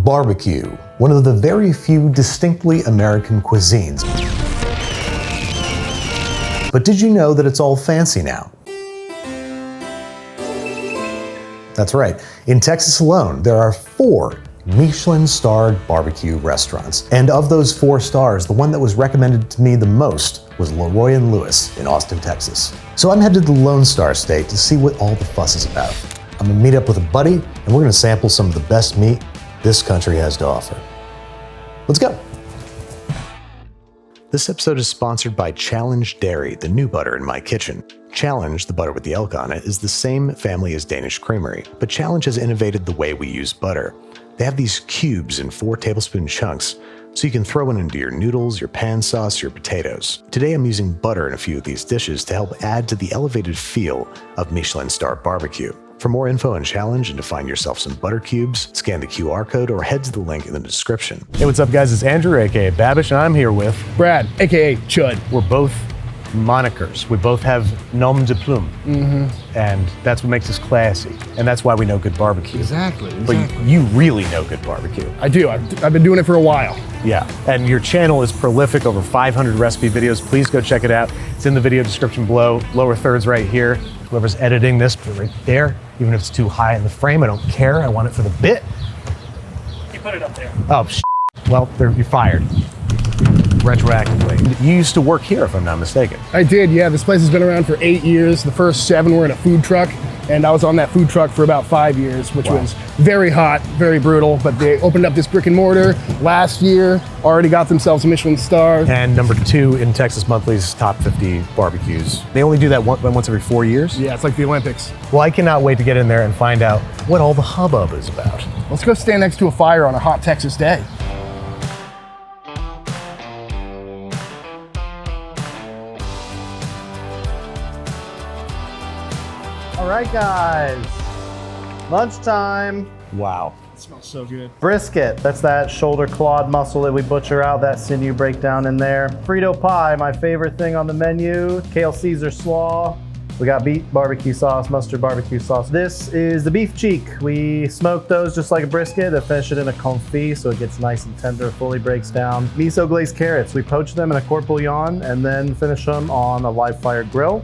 Barbecue, one of the very few distinctly American cuisines. But did you know that it's all fancy now? That's right. In Texas alone, there are 4 Michelin-starred barbecue restaurants. And of those 4 stars, the one that was recommended to me the most was Leroy & Lewis in Austin, Texas. So I'm headed to the Lone Star State to see what all the fuss is about. I'm gonna meet up with a buddy, and we're gonna sample some of the best meat this country has to offer. Let's go. This episode is sponsored by Challenge Dairy, the new butter in my kitchen. Challenge, the butter with the elk on it, is the same family as Danish Creamery, but Challenge has innovated the way we use butter. They have these cubes in 4 tablespoon chunks, so you can throw it into your noodles, your pan sauce, your potatoes. Today I'm using butter in a few of these dishes to help add to the elevated feel of Michelin-Starred BBQ. For more info on Challenge and to find yourself some butter cubes, scan the QR code or head to the link in the description. Hey, what's up guys? It's Andrew, aka Babish, and I'm here with Brad, aka Chud. We're both monikers. We both have nom de plume. And that's what makes us classy. And that's why we know good barbecue. Exactly. But you really know good barbecue. I do. I've been doing it for a while. Yeah. And your channel is prolific, over 500 recipe videos. Please go check it out. It's in the video description below. Lower thirds right here. Whoever's editing this, put it right there. Even if it's too high in the frame, I don't care. I want it for the bit. You put it up there. Oh, well, you're fired. Retroactively. You used to work here, if I'm not mistaken. I did, yeah. This place has been around for 8 years. The first 7 were in a food truck, and I was on that food truck for about 5 years, which was very hot, very brutal. But they opened up this brick and mortar last year, already got themselves a Michelin star. And number 2 in Texas Monthly's top 50 barbecues. They only do that once every 4 years? Yeah, it's like the Olympics. Well, I cannot wait to get in there and find out what all the hubbub is about. Let's go stand next to a fire on a hot Texas day. All right, guys, lunchtime. Wow. It smells so good. Brisket, that's that shoulder clawed muscle that we butcher out, that sinew breakdown in there. Frito pie, my favorite thing on the menu. Kale Caesar slaw. We got beef barbecue sauce, mustard barbecue sauce. This is the beef cheek. We smoke those just like a brisket and finish it in a confit so it gets nice and tender, fully breaks down. Miso glazed carrots, we poach them in a court bouillon and then finish them on a live fire grill.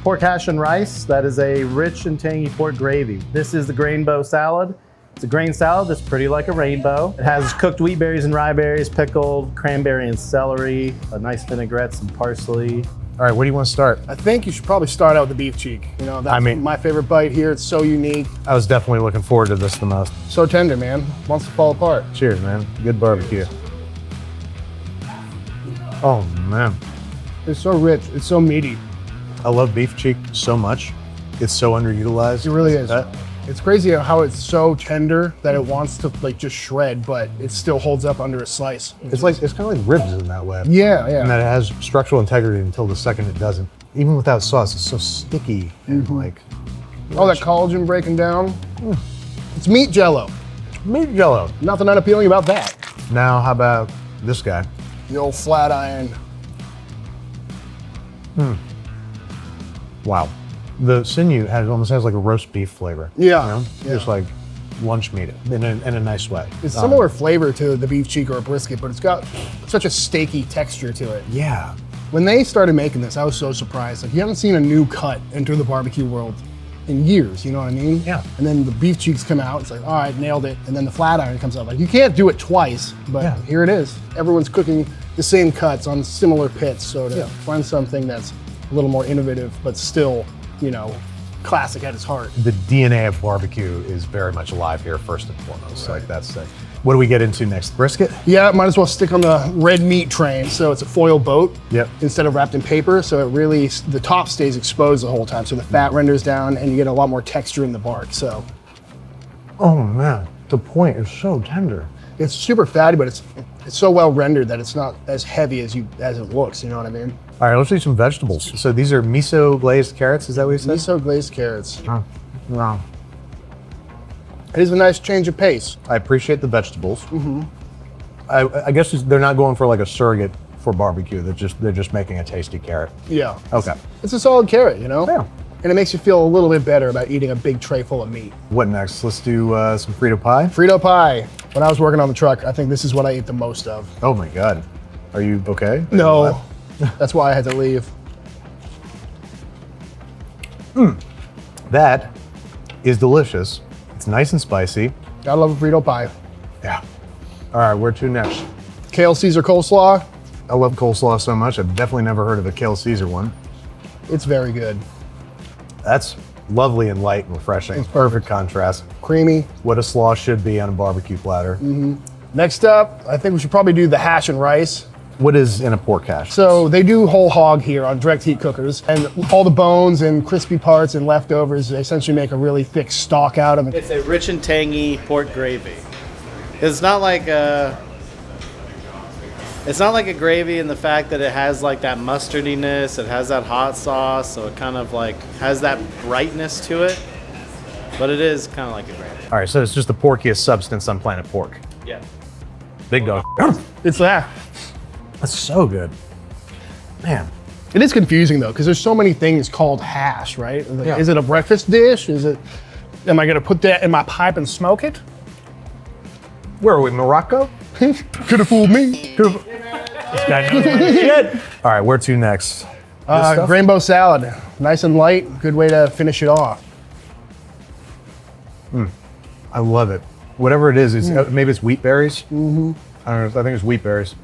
Pork hash and rice, that is a rich and tangy pork gravy. This is the grainbow salad. It's a grain salad that's pretty like a rainbow. It has cooked wheat berries and rye berries, pickled cranberry and celery, a nice vinaigrette, some parsley. All right, where do you want to start? I think you should probably start out with the beef cheek. You know, that's my favorite bite here. It's so unique. I was definitely looking forward to this the most. So tender, man. Wants to fall apart. Cheers, man. Good barbecue. Oh, man. It's so rich. It's so meaty. I love beef cheek so much. It's so underutilized. It really is. It's crazy how it's so tender that it wants to like just shred, but it still holds up under a slice. It's kind of like ribs in that way. Yeah, yeah. And that it has structural integrity until the second it doesn't. Even without sauce, it's so sticky and like. Oh, that collagen breaking down. It's meat jello. Meat jello. Nothing unappealing about that. Now, how about this guy? The old flat iron. Wow. The sinew almost has like a roast beef flavor. Yeah. You know? Yeah. Just like lunch meat in a nice way. It's similar flavor to the beef cheek or a brisket, but it's got such a steaky texture to it. Yeah. When they started making this, I was so surprised. Like, you haven't seen a new cut enter the barbecue world in years, you know what I mean? Yeah. And then the beef cheeks come out, it's like, all right, nailed it. And then the flat iron comes out. Like, you can't do it twice, but here it is. Everyone's cooking the same cuts on similar pits, so to find something that's a little more innovative, but still, you know, classic at its heart. The DNA of barbecue is very much alive here, first and foremost. Like that's it. What do we get into next? Brisket? Yeah, might as well stick on the red meat train. So it's a foil boat instead of wrapped in paper. So it really, the top stays exposed the whole time. So the fat renders down and you get a lot more texture in the bark, so. Oh man, the point is so tender. It's super fatty, but it's so well rendered that it's not as heavy as it looks, you know what I mean? All right, let's eat some vegetables. So these are miso glazed carrots, is that what you said? Miso glazed carrots. Oh, wow. It is a nice change of pace. I appreciate the vegetables. I guess they're not going for like a surrogate for barbecue. They're just making a tasty carrot. Yeah. Okay. It's a solid carrot, you know? Yeah. And it makes you feel a little bit better about eating a big tray full of meat. What next? Let's do some Frito pie. Frito pie. When I was working on the truck, I think this is what I ate the most of. Oh my God. Are you okay? No, that's why I had to leave. That is delicious. It's nice and spicy. Gotta love a Frito pie. Yeah. All right, where to next? Kale Caesar coleslaw. I love coleslaw so much. I've definitely never heard of a kale Caesar one. It's very good. That's lovely and light and refreshing. It's Perfect contrast. Creamy. What a slaw should be on a barbecue platter. Next up, I think we should probably do the hash and rice. What is in a pork hash? So they do whole hog here on direct heat cookers, and all the bones and crispy parts and leftovers, they essentially make a really thick stock out of it. It's a rich and tangy pork gravy. It's not like a gravy in the fact that it has like that mustardiness, it has that hot sauce, so it kind of like has that brightness to it, but it is kind of like a gravy. All right, so it's just the porkiest substance on planet pork. Yeah. Big dog. It's that. That's so good. Man. It is confusing though, because there's so many things called hash, right? Like, Yeah. Is it a breakfast dish? Am I gonna put that in my pipe and smoke it? Where are we, Morocco? Could have fooled me. This guy knows my shit. All right, where to next? This stuff? Rainbow salad, nice and light, good way to finish it off. I love it. Whatever it is maybe it's wheat berries. I don't know. I think it's wheat berries.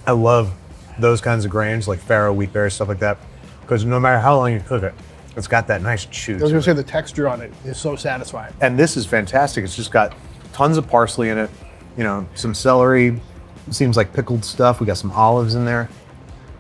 I love those kinds of grains, like farro, wheat berries, stuff like that, because no matter how long you cook it, it's got that nice chew. I was gonna say the texture on it is so satisfying. And this is fantastic. It's just got tons of parsley in it, you know, some celery, seems like pickled stuff. We got some olives in there.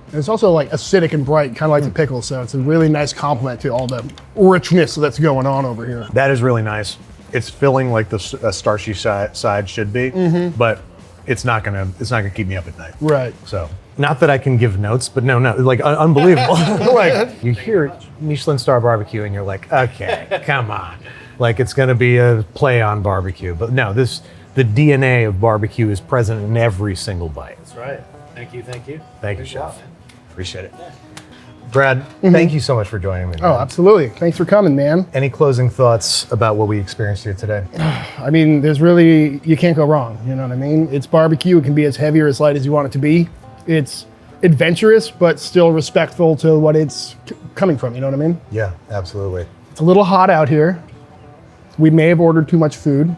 And it's also like acidic and bright, kind of like the pickle, so it's a really nice complement to all the richness that's going on over here. That is really nice. It's filling like the starchy side should be, but it's not gonna keep me up at night. Right. So, not that I can give notes, but no, like unbelievable. Like you hear Michelin-Starred BBQ and you're like, okay, come on, like it's gonna be a play on barbecue, but no, the DNA of barbecue is present in every single bite. That's right. Thank you. Thank you, Chef. Appreciate it. Brad, thank you so much for joining me. Oh, man. absolutely. Thanks for coming, man. Any closing thoughts about what we experienced here today? I mean, you can't go wrong. You know what I mean? It's barbecue. It can be as heavy or as light as you want it to be. It's adventurous, but still respectful to what it's coming from. You know what I mean? Yeah, absolutely. It's a little hot out here. We may have ordered too much food,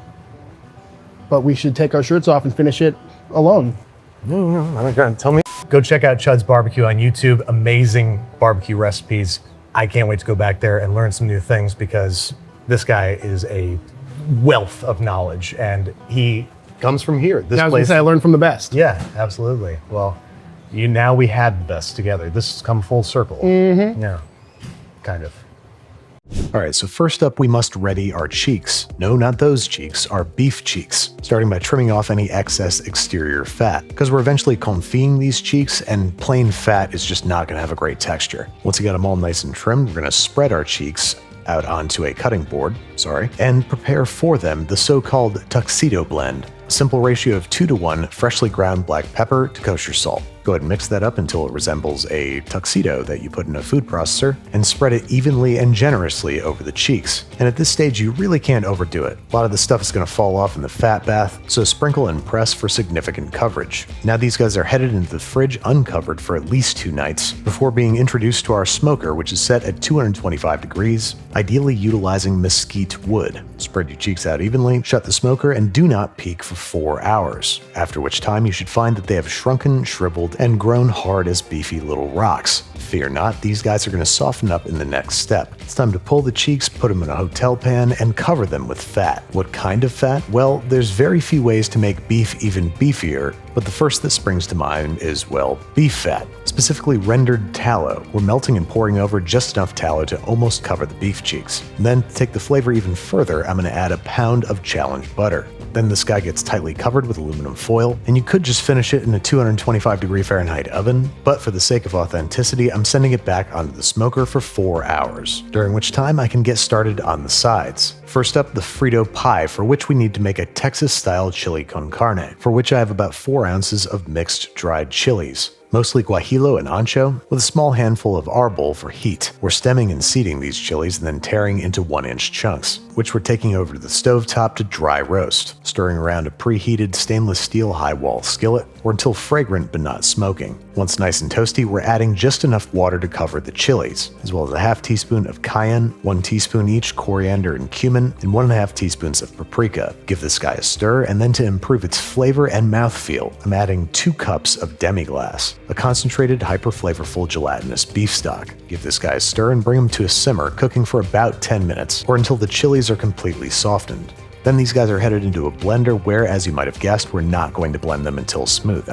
but we should take our shirts off and finish it alone. No, I'm not gonna tell me. Go check out Chud's Barbecue on YouTube. Amazing barbecue recipes. I can't wait to go back there and learn some new things because this guy is a wealth of knowledge and he comes from here. This I was gonna place. say I learned from the best. Yeah, absolutely. Well, now we had the best together. This has come full circle. Yeah, kind of. All right, so first up, we must ready our cheeks. No, not those cheeks, our beef cheeks, starting by trimming off any excess exterior fat, because we're eventually confitting these cheeks, and plain fat is just not gonna have a great texture. Once you got them all nice and trimmed, we're gonna spread our cheeks out onto a cutting board, and prepare for them the so-called tuxedo blend. A simple ratio of 2:1 freshly ground black pepper to kosher salt. Go ahead and mix that up until it resembles a tuxedo that you put in a food processor and spread it evenly and generously over the cheeks. And at this stage, you really can't overdo it. A lot of the stuff is going to fall off in the fat bath, so sprinkle and press for significant coverage. Now these guys are headed into the fridge uncovered for at least 2 nights before being introduced to our smoker, which is set at 225 degrees, ideally utilizing mesquite wood. Spread your cheeks out evenly, shut the smoker, and do not peek for 4 hours, after which time you should find that they have shrunken, shriveled, and grown hard as beefy little rocks. Fear not, these guys are going to soften up in the next step. It's time to pull the cheeks, put them in a hotel pan, and cover them with fat. What kind of fat? Well, there's very few ways to make beef even beefier, but the first that springs to mind is, well, beef fat, specifically rendered tallow. We're melting and pouring over just enough tallow to almost cover the beef cheeks. And then, to take the flavor even further, I'm going to add a pound of challenge butter. Then this guy gets tightly covered with aluminum foil, and you could just finish it in a 225-degree Fahrenheit oven, but for the sake of authenticity, I'm sending it back onto the smoker for 4 hours, during which time I can get started on the sides. First up, the Frito pie, for which we need to make a Texas-style chili con carne, for which I have about 4 ounces of mixed dried chilies, mostly guajillo and ancho, with a small handful of arbol for heat. We're stemming and seeding these chilies and then tearing into 1-inch chunks, which we're taking over to the stovetop to dry roast, stirring around a preheated stainless steel high-wall skillet, or until fragrant but not smoking. Once nice and toasty, we're adding just enough water to cover the chilies, as well as a half teaspoon of cayenne, 1 teaspoon each coriander and cumin, and 1.5 teaspoons of paprika. Give this guy a stir, and then to improve its flavor and mouthfeel, I'm adding 2 cups of demi-glace, a concentrated hyper-flavorful gelatinous beef stock. Give this guy a stir and bring him to a simmer, cooking for about 10 minutes, or until the chilies are completely softened. Then these guys are headed into a blender where, as you might have guessed, we're not going to blend them until smooth.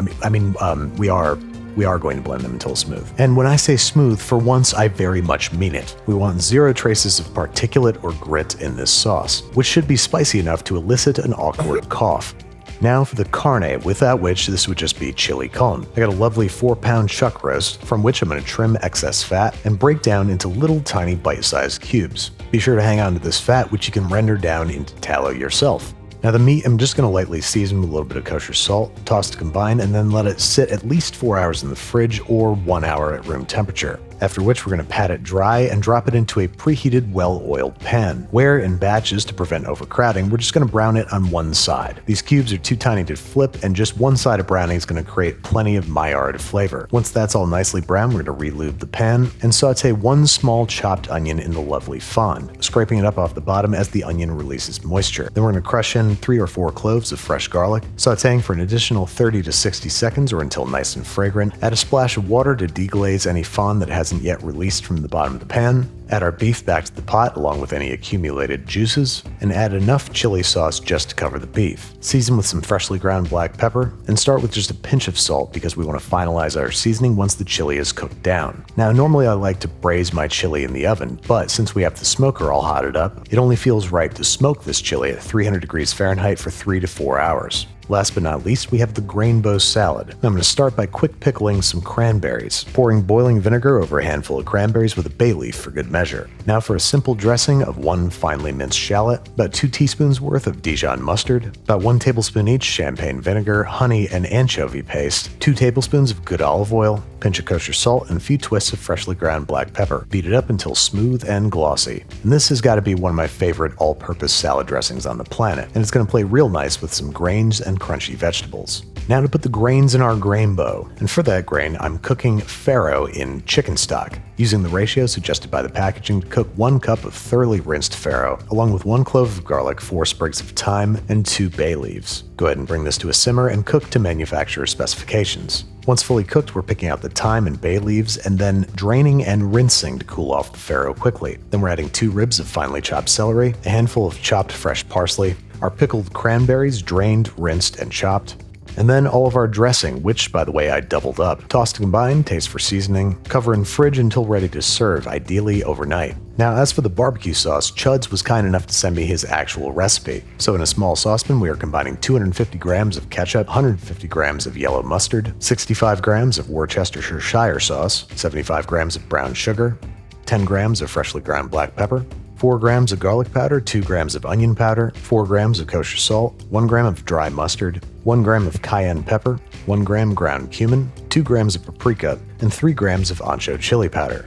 We are going to blend them until smooth. And when I say smooth, for once I very much mean it. We want 0 traces of particulate or grit in this sauce, which should be spicy enough to elicit an awkward cough. Now for the carne, without which this would just be chili con. I got a lovely 4-pound chuck roast, from which I'm going to trim excess fat and break down into little tiny bite-sized cubes. Be sure to hang on to this fat, which you can render down into tallow yourself. Now the meat, I'm just going to lightly season with a little bit of kosher salt, toss to combine, and then let it sit at least 4 hours in the fridge or 1 hour at room temperature. After which we're going to pat it dry and drop it into a preheated, well-oiled pan, where, in batches to prevent overcrowding, we're just going to brown it on one side. These cubes are too tiny to flip, and just one side of browning is going to create plenty of Maillard flavor. Once that's all nicely browned, we're going to re-lube the pan and saute 1 small chopped onion in the lovely fond, scraping it up off the bottom as the onion releases moisture. Then we're going to crush in 3 or 4 cloves of fresh garlic, sauteing for an additional 30 to 60 seconds or until nice and fragrant. Add a splash of water to deglaze any fond that hasn't yet released from the bottom of the pan. Add our beef back to the pot along with any accumulated juices, and add enough chili sauce just to cover the beef. Season with some freshly ground black pepper, and start with just a pinch of salt because we want to finalize our seasoning once the chili is cooked down. Now normally I like to braise my chili in the oven, but since we have the smoker all hotted up, it only feels right to smoke this chili at 300 degrees Fahrenheit for 3 to 4 hours. Last but not least, we have the grainbo salad. I'm going to start by quick pickling some cranberries, pouring boiling vinegar over a handful of cranberries with a bay leaf for good measure. Now for a simple dressing of 1 finely minced shallot, about 2 teaspoons worth of Dijon mustard, about 1 tablespoon each champagne vinegar, honey, and anchovy paste, 2 tablespoons of good olive oil, pinch of kosher salt, and a few twists of freshly ground black pepper. Beat it up until smooth and glossy. And this has got to be one of my favorite all-purpose salad dressings on the planet, and it's going to play real nice with some grains and crunchy vegetables. Now to put the grains in our grainbo, and for that grain, I'm cooking farro in chicken stock, using the ratio suggested by the packaging to cook 1 cup of thoroughly rinsed farro, along with 1 clove of garlic, 4 sprigs of thyme, and 2 bay leaves. Go ahead and bring this to a simmer and cook to manufacturer's specifications. Once fully cooked, we're picking out the thyme and bay leaves and then draining and rinsing to cool off the farro quickly. Then we're adding 2 ribs of finely chopped celery, a handful of chopped fresh parsley, our pickled cranberries drained, rinsed, and chopped, and then all of our dressing, which, by the way, I doubled up. Toss to combine, taste for seasoning, cover in fridge until ready to serve, ideally overnight. Now, as for the barbecue sauce, Chuds was kind enough to send me his actual recipe. So in a small saucepan, we are combining 250 grams of ketchup, 150 grams of yellow mustard, 65 grams of Worcestershire sauce, 75 grams of brown sugar, 10 grams of freshly ground black pepper, 4 grams of garlic powder, 2 grams of onion powder, 4 grams of kosher salt, 1 gram of dry mustard, 1 gram of cayenne pepper, 1 gram ground cumin, 2 grams of paprika, and 3 grams of ancho chili powder.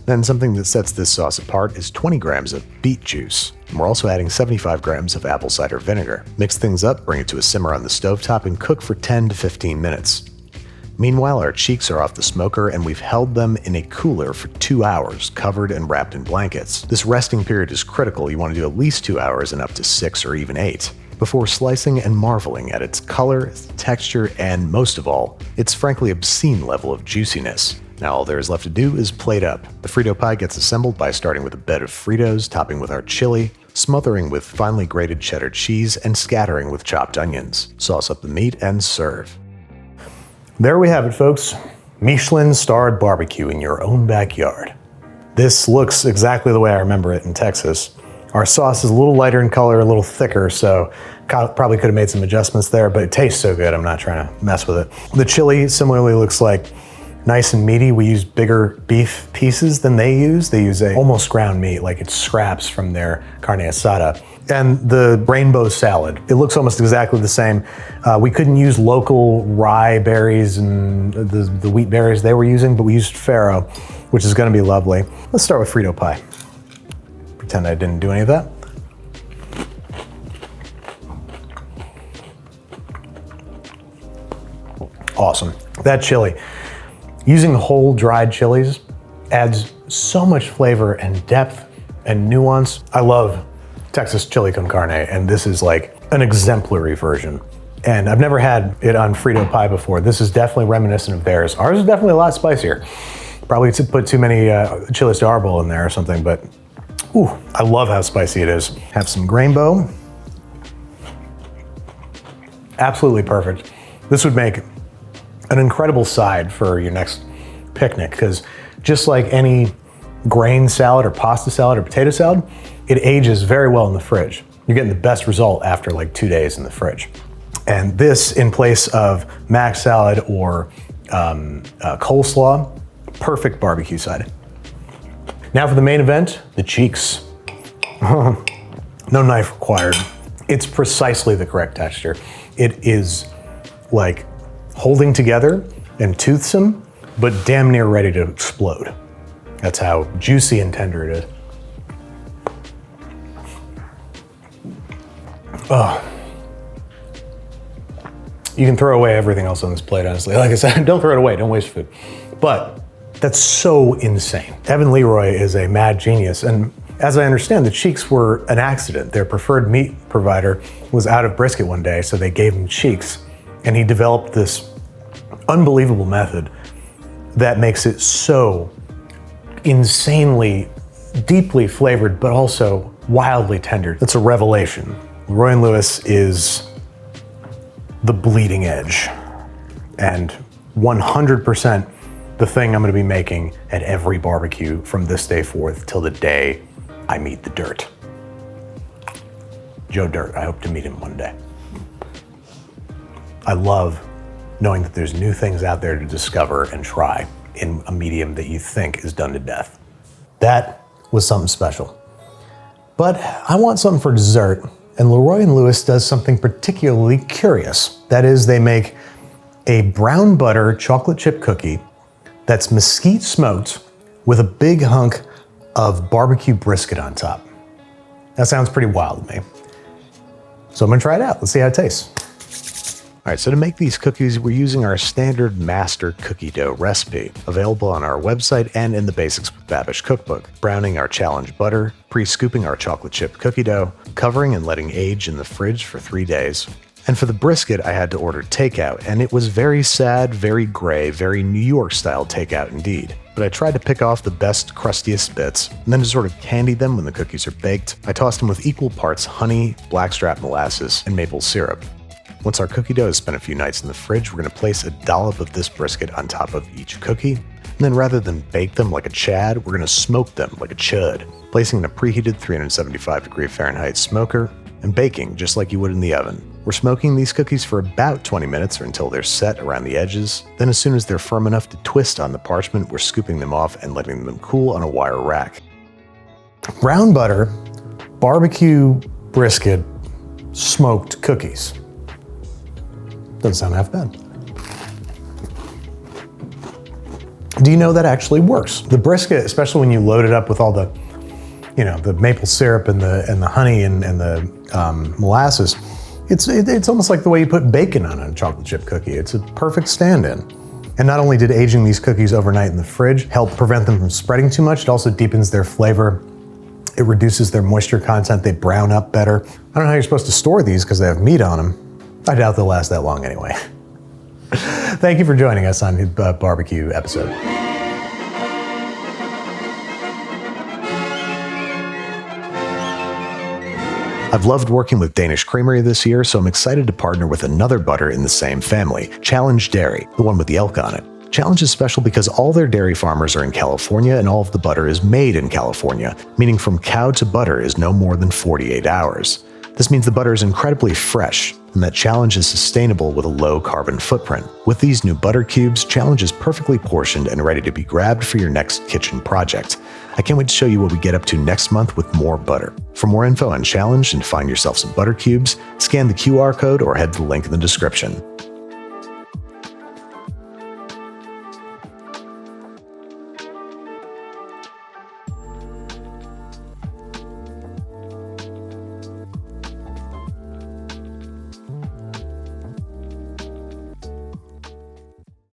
Then something that sets this sauce apart is 20 grams of beet juice. And we're also adding 75 grams of apple cider vinegar. Mix things up, bring it to a simmer on the stovetop, and cook for 10 to 15 minutes. Meanwhile, our cheeks are off the smoker and we've held them in a cooler for 2 hours, covered and wrapped in blankets. This resting period is critical. You want to do at least 2 hours and up to 6 or even 8, before slicing and marveling at its color, its texture, and most of all, its frankly obscene level of juiciness. Now all there is left to do is plate up. The Frito pie gets assembled by starting with a bed of Fritos, topping with our chili, smothering with finely grated cheddar cheese, and scattering with chopped onions. Sauce up the meat and serve. There we have it, folks. Michelin-starred barbecue in your own backyard. This looks exactly the way I remember it in Texas. Our sauce is a little lighter in color, a little thicker, so probably could have made some adjustments there, but it tastes so good, I'm not trying to mess with it. The chili similarly looks like nice and meaty. We use bigger beef pieces than they use. They use a almost ground meat, like it's scraps from their carne asada. And the rainbow salad, it looks almost exactly the same. We couldn't use local rye berries and the wheat berries they were using, but we used farro, which is gonna be lovely. Let's start with Frito pie. Pretend I didn't do any of that. Awesome. That chili, using whole dried chilies adds so much flavor and depth and nuance. I love Texas chili con carne, and this is like an exemplary version. And I've never had it on Frito pie before. This is definitely reminiscent of theirs. Ours is definitely a lot spicier. Probably to put too many chiles de árbol in there or something, but ooh, I love how spicy it is. Have some rainbow. Absolutely perfect. This would make an incredible side for your next picnic, because just like any grain salad or pasta salad or potato salad, it ages very well in the fridge. You're getting the best result after like 2 days in the fridge. And this in place of mac salad or coleslaw, perfect barbecue side. Now for the main event, the cheeks. No knife required. It's precisely the correct texture. It is like holding together and toothsome, but damn near ready to explode. That's how juicy and tender it is. Oh. You can throw away everything else on this plate, honestly. Like I said, don't throw it away, don't waste food. But that's so insane. Evan Leroy is a mad genius, and as I understand, the cheeks were an accident. Their preferred meat provider was out of brisket one day, so they gave him cheeks, and he developed this unbelievable method that makes it so insanely deeply flavored, but also wildly tender. It's a revelation. Leroy and Lewis is the bleeding edge, and 100% the thing I'm gonna be making at every barbecue from this day forth till the day I meet the dirt. Joe Dirt, I hope to meet him one day. I love knowing that there's new things out there to discover and try in a medium that you think is done to death. That was something special. But I want something for dessert, and Leroy and Lewis does something particularly curious. That is, they make a brown butter chocolate chip cookie that's mesquite smoked with a big hunk of barbecue brisket on top. That sounds pretty wild to me. So I'm gonna try it out. Let's see how it tastes. All right, so to make these cookies, we're using our standard master cookie dough recipe, available on our website and in the Basics with Babish cookbook. Browning our challenge butter, pre-scooping our chocolate chip cookie dough, covering and letting age in the fridge for 3 days. And for the brisket, I had to order takeout, and it was very sad, very gray, very New York style takeout indeed. But I tried to pick off the best, crustiest bits, and then to sort of candy them when the cookies are baked, I tossed them with equal parts honey, blackstrap molasses, and maple syrup. Once our cookie dough has spent a few nights in the fridge, we're gonna place a dollop of this brisket on top of each cookie. And then rather than bake them like a chad, we're gonna smoke them like a chud, placing in a preheated 375-degree Fahrenheit smoker and baking just like you would in the oven. We're smoking these cookies for about 20 minutes or until they're set around the edges. Then as soon as they're firm enough to twist on the parchment, we're scooping them off and letting them cool on a wire rack. Brown butter, barbecue brisket, smoked cookies. Doesn't sound half bad. Do you know that actually works? The brisket, especially when you load it up with all the, the maple syrup and the honey and the molasses, it's almost like the way you put bacon on a chocolate chip cookie. It's a perfect stand-in. And not only did aging these cookies overnight in the fridge help prevent them from spreading too much, it also deepens their flavor. It reduces their moisture content. They brown up better. I don't know how you're supposed to store these because they have meat on them. I doubt they'll last that long anyway. Thank you for joining us on the barbecue episode. I've loved working with Danish Creamery this year, so I'm excited to partner with another butter in the same family, Challenge Dairy, the one with the elk on it. Challenge is special because all their dairy farmers are in California and all of the butter is made in California, meaning from cow to butter is no more than 48 hours. This means the butter is incredibly fresh, and that Challenge is sustainable with a low carbon footprint. With these new butter cubes, Challenge is perfectly portioned and ready to be grabbed for your next kitchen project. I can't wait to show you what we get up to next month with more butter. For more info on Challenge and find yourself some butter cubes, scan the QR code or head to the link in the description.